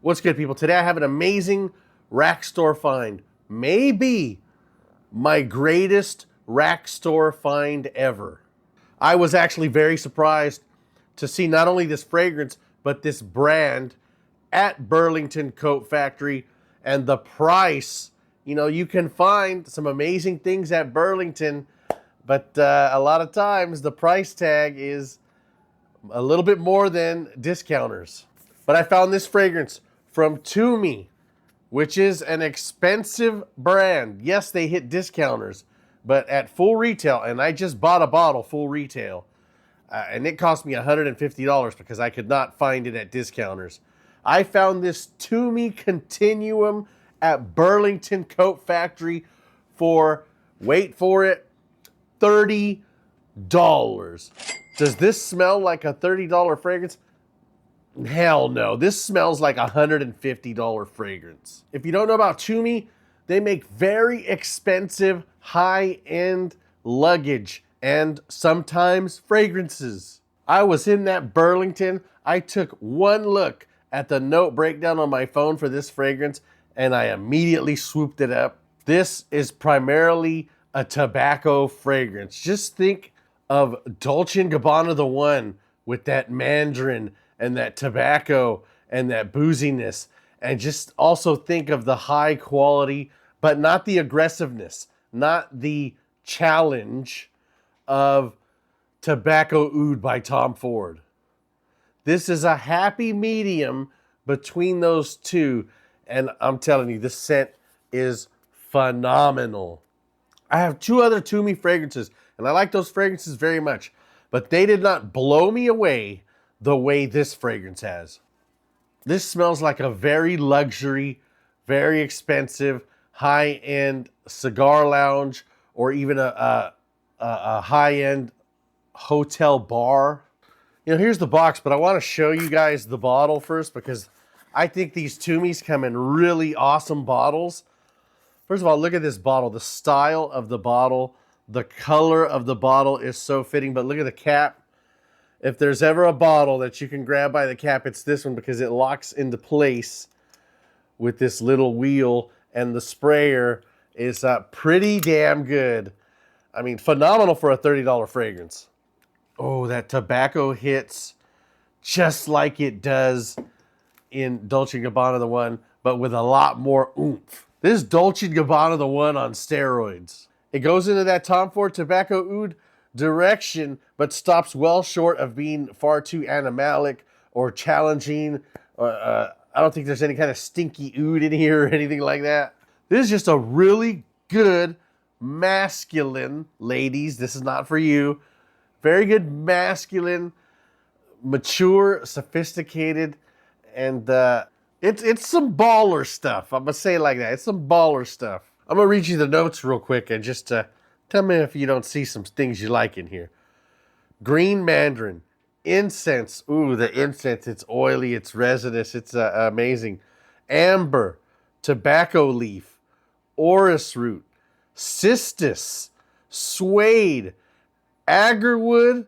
What's good, people? Today I have an amazing rack store find. Maybe my greatest rack store find ever. I was actually very surprised to see not only this fragrance, but this brand at Burlington Coat Factory, and the price. You know, you can find some amazing things at Burlington, but a lot of times the price tag is a little bit more than discounters. But I found this fragrance from Tumi, which is an expensive brand. Yes, they hit discounters, but at full retail, and I just bought a bottle full retail, and it cost me $150 because I could not find it at discounters. I found this Tumi Continuum at Burlington Coat Factory for, wait for it, $30. Does this smell like a $30 fragrance? Hell no. This smells like a $150 fragrance. If you don't know about Tumi, they make very expensive, high-end luggage and sometimes fragrances. I was in that Burlington. I took one look at the note breakdown on my phone for this fragrance, and I immediately swooped it up. This is primarily a tobacco fragrance. Just think of Dolce & Gabbana The One with that mandarin and that tobacco and that booziness. And just also think of the high quality, but not the aggressiveness, not the challenge of Tobacco Oud by Tom Ford. This is a happy medium between those two. And I'm telling you, this scent is phenomenal. I have two other Tumi fragrances, and I like those fragrances very much, but they did not blow me away the way this fragrance has. This smells like a very luxury, very expensive, high-end cigar lounge, or even a high-end hotel bar. You know, here's the box, but I want to show you guys the bottle first because I think these Tumis come in really awesome bottles. First of all, look at this bottle. The style of the bottle, the color of the bottle is so fitting, but look at the cap. If there's ever a bottle that you can grab by the cap, it's this one because it locks into place with this little wheel, and the sprayer is pretty damn good. I mean, phenomenal for a $30 fragrance. Oh, that tobacco hits just like it does in Dolce & Gabbana The One, but with a lot more oomph. This is Dolce & Gabbana The One on steroids. It goes into that Tom Ford Tobacco Oud direction, but stops well short of being far too animalic or challenging. I don't think there's any kind of stinky oud in here or anything like that. This is just a really good masculine, ladies, this is not for you, very good masculine, mature, sophisticated, and it's some baller stuff. I'm going to say it like that. It's some baller stuff. I'm going to read you the notes real quick and just tell me if you don't see some things you like in here. Green mandarin, incense. Ooh, the incense. It's oily. It's resinous. It's amazing. Amber, tobacco leaf, orris root, cistus, suede, agarwood,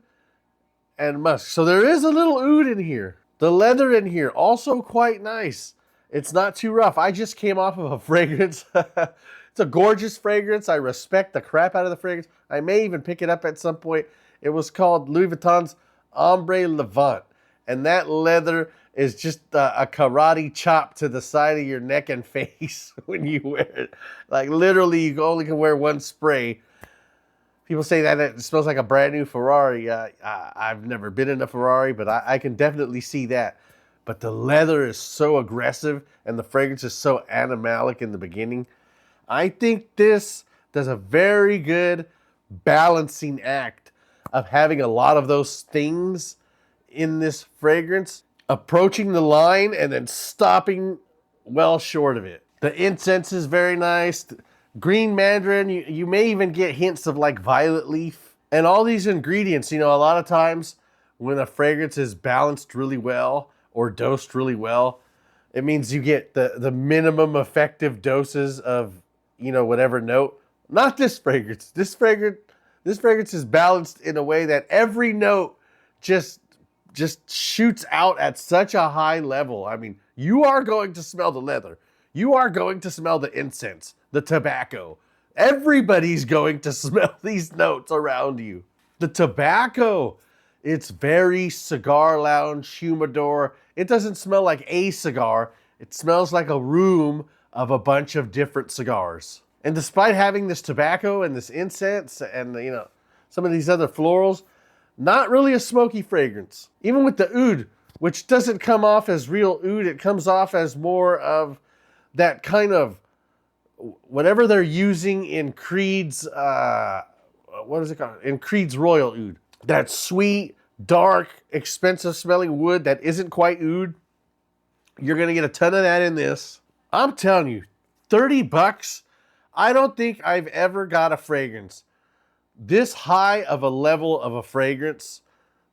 and musk. So there is a little oud in here. The leather in here, also quite nice. It's not too rough. I just came off of a fragrance. It's a gorgeous fragrance. I respect the crap out of the fragrance. I may even pick it up at some point. It was called Louis Vuitton's Ombre Levant. And that leather is just a karate chop to the side of your neck and face when you wear it. Like literally, you only can wear one spray. People say that it smells like a brand new Ferrari. I've never been in a Ferrari, but I can definitely see that. But the leather is so aggressive and the fragrance is so animalic in the beginning. I think this does a very good balancing act of having a lot of those things in this fragrance, approaching the line and then stopping well short of it. The incense is very nice. Green mandarin, you may even get hints of like violet leaf. And all these ingredients, you know, a lot of times when a fragrance is balanced really well or dosed really well, it means you get the minimum effective doses of, you know, whatever note. Not this fragrance. This fragrance is balanced in a way that every note just shoots out at such a high level. I mean, You are going to smell the leather. You are going to smell the incense, the tobacco. Everybody's going to smell these notes around you. The tobacco, it's very cigar lounge humidor. It doesn't smell like a cigar. It smells like a room of a bunch of different cigars. And despite having this tobacco and this incense and, you know, some of these other florals, not really a smoky fragrance. Even with the oud, which doesn't come off as real oud, it comes off as more of that kind of whatever they're using in Creed's, what is it called? In Creed's Royal Oud. That sweet, dark, expensive smelling wood that isn't quite oud. You're going to get a ton of that in this. I'm telling you, 30 bucks. I don't think I've ever got a fragrance this high of a level of a fragrance,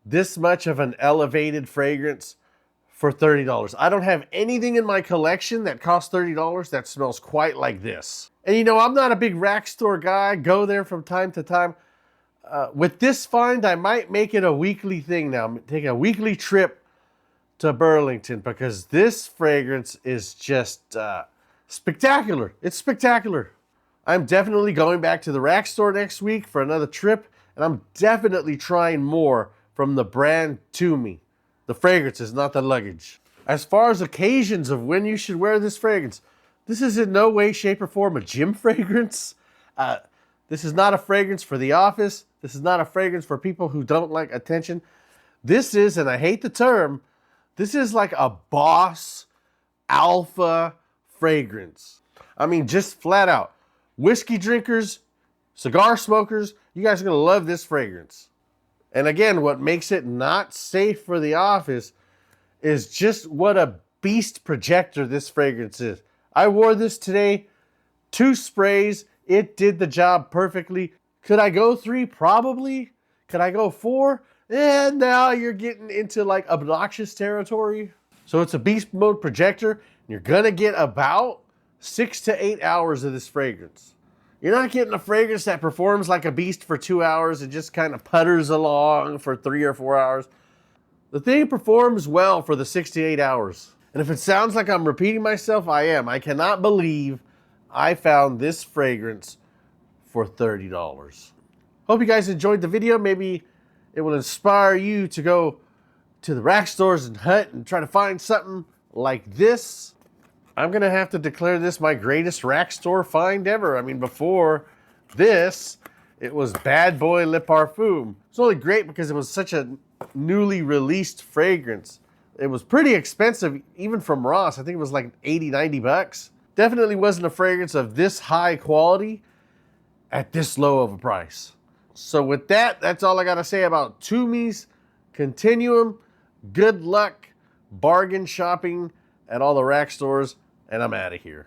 this much of an elevated fragrance for $30. I don't have anything in my collection that costs $30 that smells quite like this. And you know, I'm not a big rack store guy. Go there from time to time. With this find, I might make it a weekly thing now. Take a weekly trip to Burlington because this fragrance is just spectacular. It's spectacular. I'm definitely going back to the rack store next week for another trip, and I'm definitely trying more from the brand To Me. The fragrance is not the luggage. As far as occasions of when you should wear this fragrance, this is in no way, shape, or form a gym fragrance. This is not a fragrance for the office. This is not a fragrance for people who don't like attention. This is, and I hate the term, this is like a boss alpha fragrance. I mean, just flat out. Whiskey drinkers, cigar smokers, you guys are going to love this fragrance. And again, what makes it not safe for the office is just what a beast projector this fragrance is. I wore this today, 2 sprays. It did the job perfectly. Could I go 3? Probably. Could I go 4? And now you're getting into like obnoxious territory. So it's a beast mode projector. And you're going to get about 6 to 8 hours of this fragrance. You're not getting a fragrance that performs like a beast for 2 hours and just kind of putters along for 3 or 4 hours. The thing performs well for the 6 to 8 hours. And if it sounds like I'm repeating myself, I am. I cannot believe I found this fragrance for $30. Hope you guys enjoyed the video. Maybe it will inspire you to go to the rack stores and hunt and try to find something like this. I'm going to have to declare this my greatest rack store find ever. I mean, before this, it was Bad Boy Le Parfum. It's only great because it was such a newly released fragrance. It was pretty expensive, even from Ross. I think it was like 80, 90 bucks. Definitely wasn't a fragrance of this high quality at this low of a price. So with that, that's all I got to say about To Me's Continuum. Good luck bargain shopping at all the rack stores. And I'm out of here.